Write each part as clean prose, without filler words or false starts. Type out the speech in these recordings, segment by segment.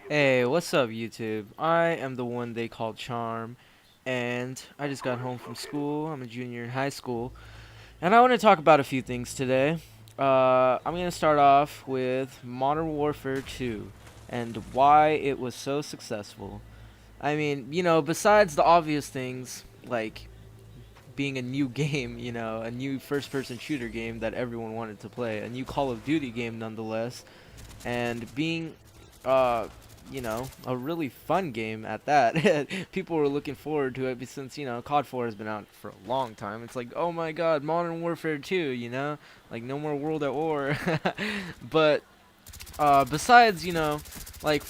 Hey, what's up, YouTube? I am the one they call Charm, and I just got home from school. I'm a junior in high school, and I want to talk about a few things today. I'm going to start off with Modern Warfare 2 and why it was so successful. I mean, besides the obvious things like being a new game, a new first person shooter game that everyone wanted to play, a new Call of Duty game nonetheless, and being a really fun game at that. People were looking forward to it since, COD 4 has been out for a long time. It's like, oh my god, Modern Warfare 2, like no more World at War. But besides, like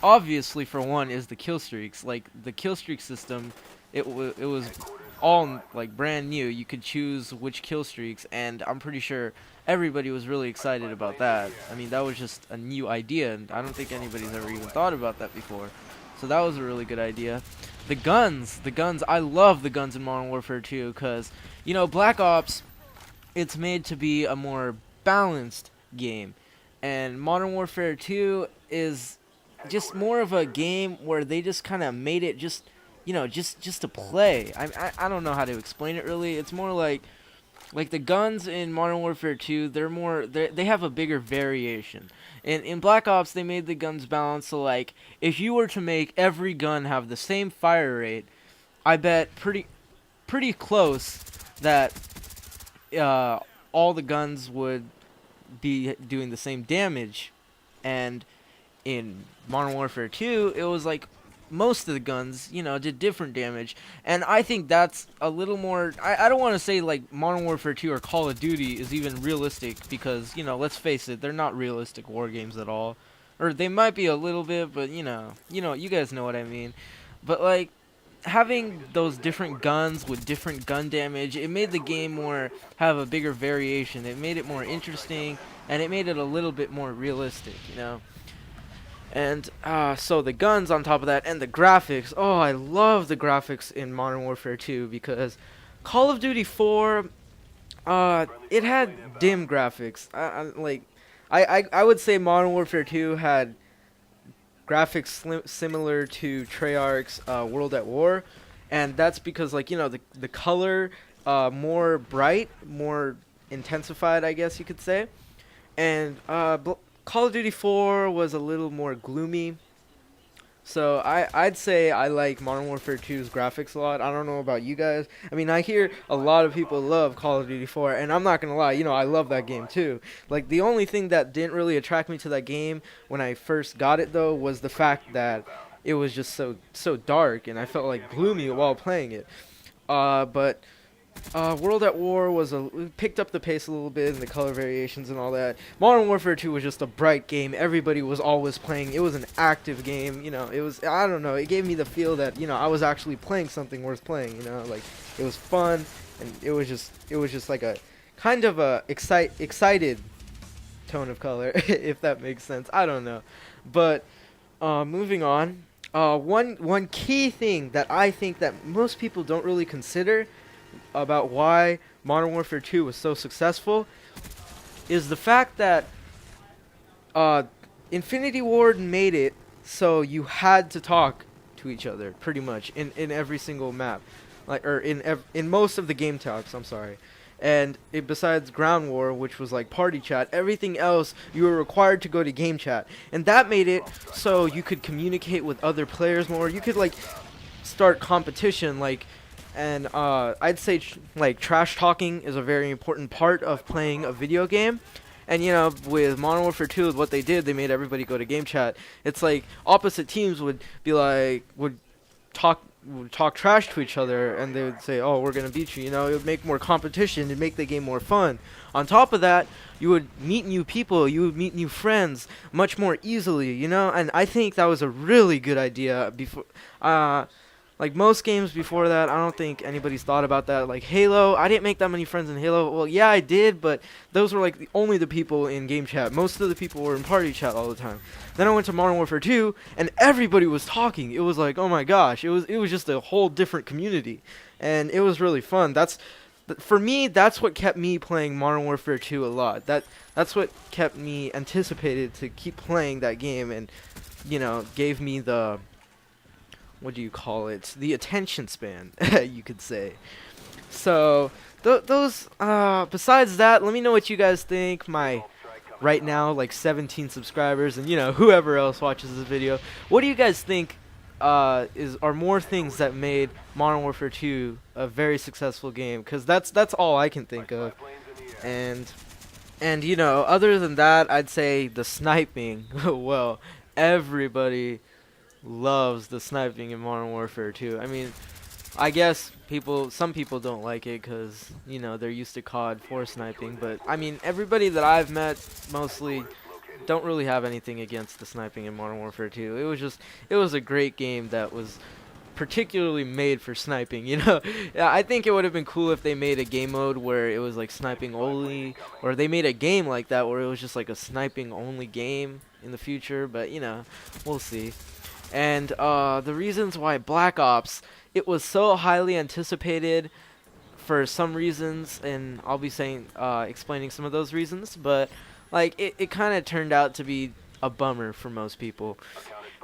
obviously for one is the kill streaks. Like the kill streak system, it was all like brand new. You could choose which kill streaks, and I'm pretty sure everybody was really excited about that. I mean, that was just a new idea, and I don't think anybody's ever even thought about that before. So that was a really good idea. The guns, I love the guns in Modern Warfare 2 because, Black Ops, it's made to be a more balanced game. And Modern Warfare 2 is just more of a game where they just kind of made it just, just to play. I don't know how to explain it really. It's more like the guns in Modern Warfare 2, they have a bigger variation. In Black Ops, they made the guns balanced, so like if you were to make every gun have the same fire rate, I bet pretty close that all the guns would be doing the same damage. And in Modern Warfare 2, it was like most of the guns, did different damage. And I think that's a little more. I don't want to say like Modern Warfare 2 or Call of Duty is even realistic because, let's face it, they're not realistic war games at all. Or they might be a little bit, but you guys know what I mean. But like having those different guns with different gun damage, it made the game more have a bigger variation. It made it more interesting, and it made it a little bit more realistic. And so the guns on top of that, and the graphics. Oh, I love the graphics in Modern Warfare 2 because Call of Duty 4, it had dim graphics. I would say Modern Warfare 2 had graphics similar to Treyarch's World at War, and that's because like the color more bright, more intensified, I guess you could say, and Call of Duty 4 was a little more gloomy. So I'd say I like Modern Warfare 2's graphics a lot. I don't know about you guys. I mean, I hear a lot of people love Call of Duty 4, and I'm not gonna lie, I love that game too. Like the only thing that didn't really attract me to that game when I first got it though was the fact that it was just so dark, and I felt like gloomy while playing it. But World at War picked up the pace a little bit and the color variations and all that. Modern Warfare 2 was just a bright game. Everybody was always playing. It was an active game. It was, I don't know. It gave me the feel that I was actually playing something worth playing. Like it was fun, and it was just like a kind of a excited tone of color, if that makes sense. I don't know, but moving on. One key thing that I think that most people don't really consider about why Modern Warfare 2 was so successful is the fact that Infinity Ward made it so you had to talk to each other pretty much in every single map, like or in most of the game types. I'm sorry. And besides Ground War, which was like party chat, everything else you were required to go to game chat, and that made it so you could communicate with other players more. You could like start competition, like, and I'd say like trash talking is a very important part of playing a video game. And with Modern Warfare 2, what they did, they made everybody go to game chat. It's like opposite teams would be like would talk trash to each other, and they would say, "Oh, we're gonna beat you." It would make more competition, it'd make the game more fun. On top of that, you would meet new people, you would meet new friends much more easily. And I think that was a really good idea. Like most games before that, I don't think anybody's thought about that. Like Halo, I didn't make that many friends in Halo. Well, yeah, I did, but those were like only the people in game chat. Most of the people were in party chat all the time. Then I went to Modern Warfare 2, and everybody was talking. It was like, oh my gosh, it was just a whole different community, and it was really fun. For me, that's what kept me playing Modern Warfare 2 a lot. That's what kept me anticipated to keep playing that game, and gave me the, what do you call it? The attention span, you could say. So, those, besides that, let me know what you guys think. My, right now, like 17 subscribers, and whoever else watches this video. What do you guys think are more things that made Modern Warfare 2 a very successful game? Because that's all I can think of. And other than that, I'd say the sniping. Well, everybody loves the sniping in Modern Warfare 2. I mean, I guess some people don't like it because they're used to COD 4 sniping, but I mean, everybody that I've met mostly don't really have anything against the sniping in Modern Warfare 2. It was a great game that was particularly made for sniping. Yeah, I think it would have been cool if they made a game mode where it was like sniping only, or they made a game like that where it was just like a sniping only game in the future, but we'll see. And the reasons why Black Ops, it was so highly anticipated for some reasons, and I'll be explaining some of those reasons, but like it kind of turned out to be a bummer for most people.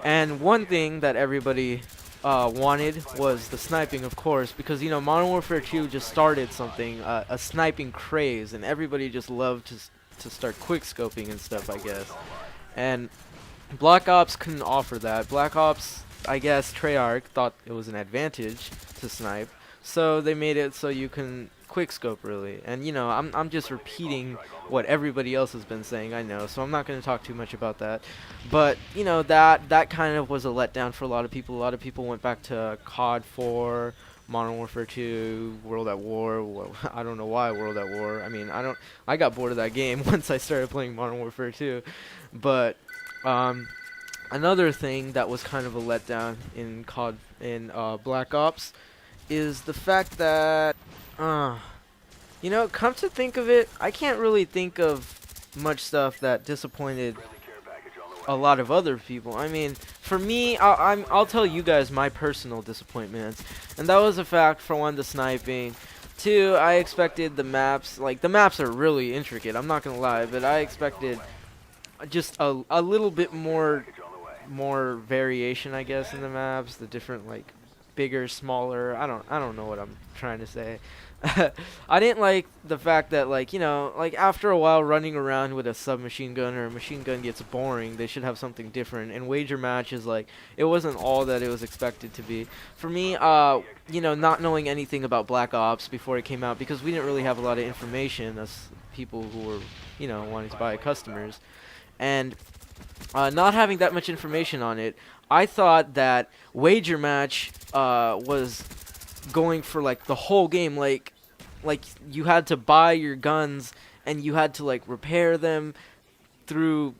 And one thing that everybody wanted was the sniping, of course, because Modern Warfare 2 just started something, a sniping craze, and everybody just loved to start quick scoping and stuff, I guess. And Black Ops couldn't offer that. Black Ops, I guess Treyarch thought it was an advantage to snipe, so they made it so you can quick scope, really. And I'm just repeating what everybody else has been saying, I know, so I'm not going to talk too much about that. But that kind of was a letdown for a lot of people. A lot of people went back to COD 4, Modern Warfare 2, World at War. Well, I don't know why World at War. I mean, I got bored of that game once I started playing Modern Warfare 2. But another thing that was kind of a letdown in Black Ops is the fact that come to think of it, I can't really think of much stuff that disappointed a lot of other people. I mean, for me, I'll tell you guys my personal disappointments, and that was the fact, for one, the sniping. Two, I expected the maps. Like, the maps are really intricate, I'm not gonna lie, but I expected just a little bit more variation, I guess, in the maps. The different, like, bigger, smaller. I don't know what I'm trying to say. I didn't like the fact that, like, like after a while running around with a submachine gun or a machine gun gets boring. They should have something different. And wager matches, like, it wasn't all that it was expected to be. For me, not knowing anything about Black Ops before it came out, because we didn't really have a lot of information as people who were, wanting to buy customers, and not having that much information on it, I thought that wager match was going for like the whole game, like you had to buy your guns and you had to like repair them through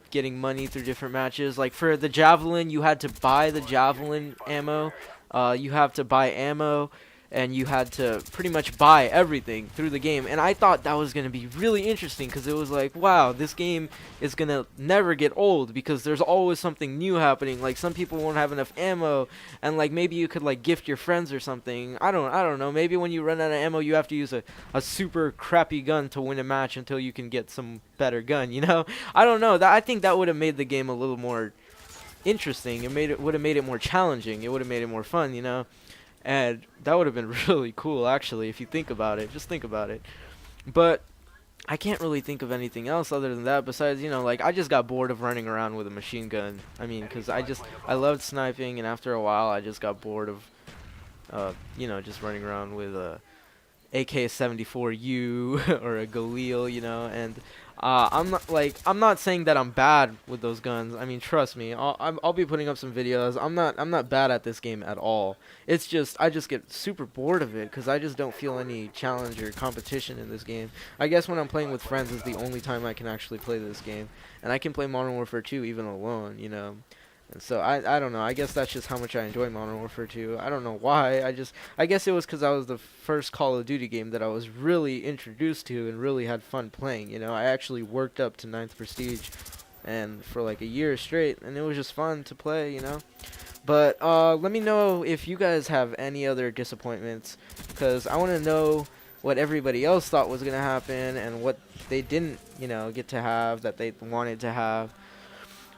getting money through different matches. Like for the javelin, you had to buy the javelin ammo, you have to buy ammo, and you had to pretty much buy everything through the game. And I thought that was going to be really interesting, because it was like, wow, this game is going to never get old, because there's always something new happening. Like, some people won't have enough ammo, and like maybe you could like gift your friends or something. I don't know. Maybe when you run out of ammo, you have to use a super crappy gun to win a match until you can get some better gun, I don't know. I think that would have made the game a little more interesting. It would have made it more challenging. It would have made it more fun, And that would have been really cool, actually, if you think about it. Just think about it. But I can't really think of anything else other than that, besides, like, I just got bored of running around with a machine gun. I mean, because I loved sniping, and after a while, I just got bored of, just running around with a AK-74U or a Galil, and I'm not saying that I'm bad with those guns. I mean, trust me, I'll be putting up some videos. I'm not bad at this game at all. It's just I just get super bored of it, because I just don't feel any challenge or competition in this game. I guess when I'm playing with friends is the only time I can actually play this game, and I can play Modern Warfare 2 even alone, And so I don't know. I guess that's just how much I enjoy Modern Warfare 2. I don't know why. I guess it was because I was the first Call of Duty game that I was really introduced to and really had fun playing. I actually worked up to 9th Prestige, and for like a year straight, and it was just fun to play. But let me know if you guys have any other disappointments, because I want to know what everybody else thought was gonna happen and what they didn't, get to have that they wanted to have.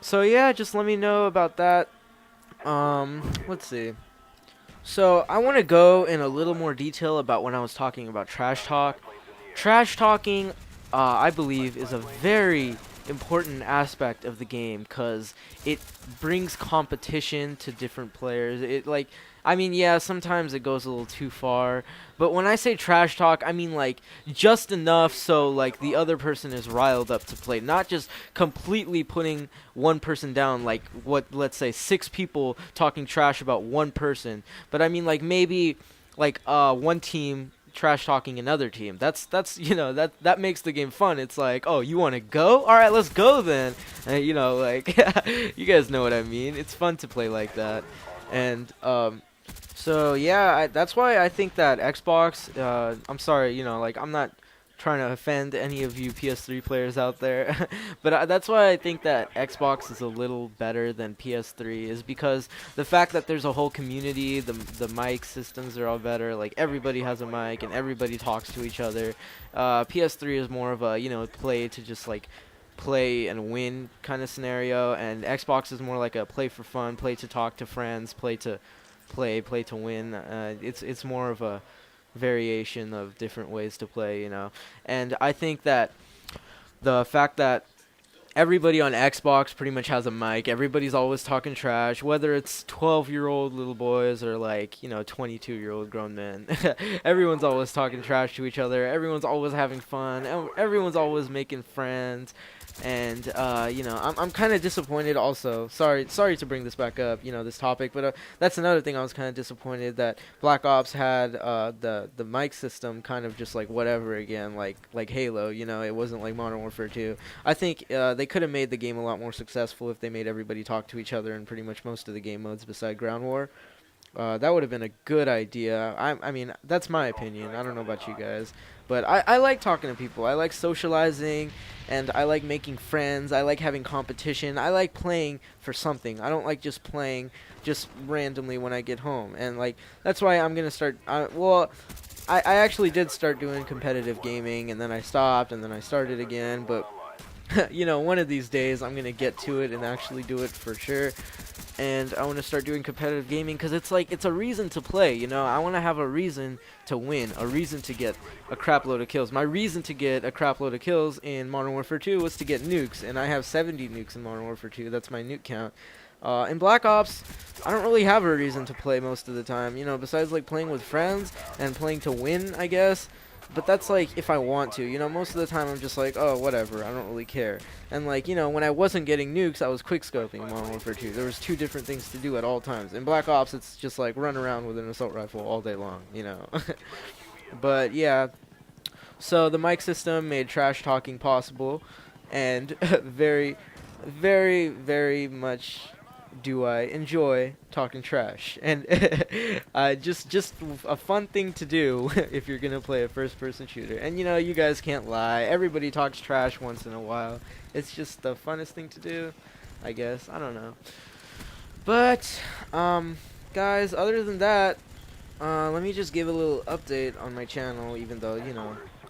So yeah, just let me know about that. Let's see. So I want to go in a little more detail about when I was talking about trash talk. Trash talking, I believe, is a very important aspect of the game because it brings competition to different players. I mean, yeah, sometimes it goes a little too far, but when I say trash talk, I mean like just enough so like the other person is riled up to play, not just completely putting one person down, like what, let's say six people talking trash about one person, but I mean like maybe like one team trash talking another team. That's that makes the game fun. It's like, oh, you want to go? All right, let's go then. And, like you guys know what I mean. It's fun to play like that, and so yeah, that's why I think that Xbox. I'm sorry, like I'm not trying to offend any of you PS3 players out there, but that's why I think that Xbox is a little better than PS3 is because the fact that there's a whole community, the mic systems are all better. Like everybody has a mic and everybody talks to each other. PS3 is more of a play to just like play and win kind of scenario, and Xbox is more like a play for fun, play to talk to friends, play to win. It's more of a variation of different ways to play. And I think that the fact that everybody on Xbox pretty much has a mic, everybody's always talking trash, whether it's 12-year-old little boys or like 22-year-old grown men. Everyone's always talking trash to each other. Everyone's always having fun. Everyone's always making friends. And I'm kind of disappointed also. Sorry to bring this back up, this topic, but that's another thing. I was kind of disappointed that Black Ops had the mic system kind of just like whatever again, like Halo. It wasn't like Modern Warfare 2. I think they could have made the game a lot more successful if they made everybody talk to each other in pretty much most of the game modes beside Ground War. That would have been a good idea. I mean, that's my opinion. I don't know about you guys. But I like talking to people. I like socializing, and I like making friends. I like having competition. I like playing for something. I don't like just playing just randomly when I get home. And, like, that's why I'm going to start... I actually did start doing competitive gaming, and then I stopped, and then I started again. But, one of these days I'm going to get to it and actually do it for sure. And I want to start doing competitive gaming because it's a reason to play. I want to have a reason to win, a reason to get a crap load of kills. My reason to get a crap load of kills in Modern Warfare 2 was to get nukes, and I have 70 nukes in Modern Warfare 2. That's my nuke count. In Black Ops, I don't really have a reason to play most of the time, besides like playing with friends and playing to win, I guess. But that's like if I want to, most of the time I'm just like, oh, whatever, I don't really care. And like, when I wasn't getting nukes, I was quickscoping Modern Warfare 2. There was two different things to do at all times. In Black Ops, it's just like run around with an assault rifle all day long, But yeah, so the mic system made trash talking possible, and very, very, very much do I enjoy talking trash, and just a fun thing to do if you're gonna play a first-person shooter. And you guys can't lie. Everybody talks trash once in a while. It's just the funnest thing to do, I guess. I don't know. But guys, other than that, let me just give a little update on my channel. Even though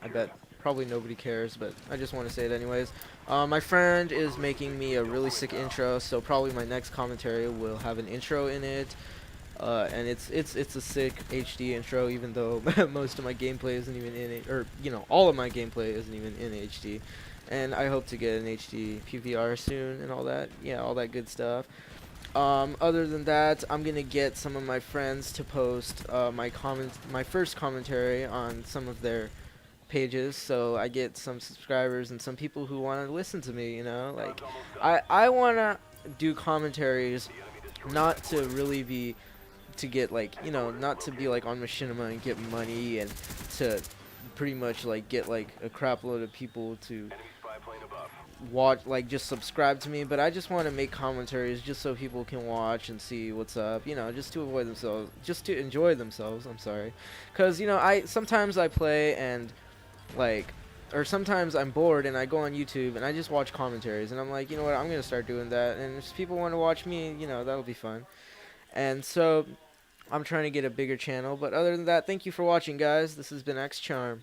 I bet probably nobody cares, but I just want to say it anyways. My friend is making me a really sick intro, so probably my next commentary will have an intro in it. And it's a sick HD intro, even though most of my gameplay isn't even in it, or all of my gameplay isn't even in HD. And I hope to get an HD PVR soon and all that. Yeah, all that good stuff. Other than that, I'm gonna get some of my friends to post my first commentary on some of their pages, so I get some subscribers and some people who want to listen to me. Like I want to do commentaries not to really be to get like not to be like on machinima and get money and to pretty much like get like a crap load of people to watch, like just subscribe to me, but I just want to make commentaries just so people can watch and see what's up, just to avoid themselves, just to enjoy themselves. I'm sorry, because I sometimes I play and like, or sometimes I'm bored and I go on YouTube and I just watch commentaries, and I'm like, you know what, I'm gonna start doing that, and if people want to watch me, that'll be fun. And so I'm trying to get a bigger channel. But other than that, thank you for watching, guys. This has been X Charm.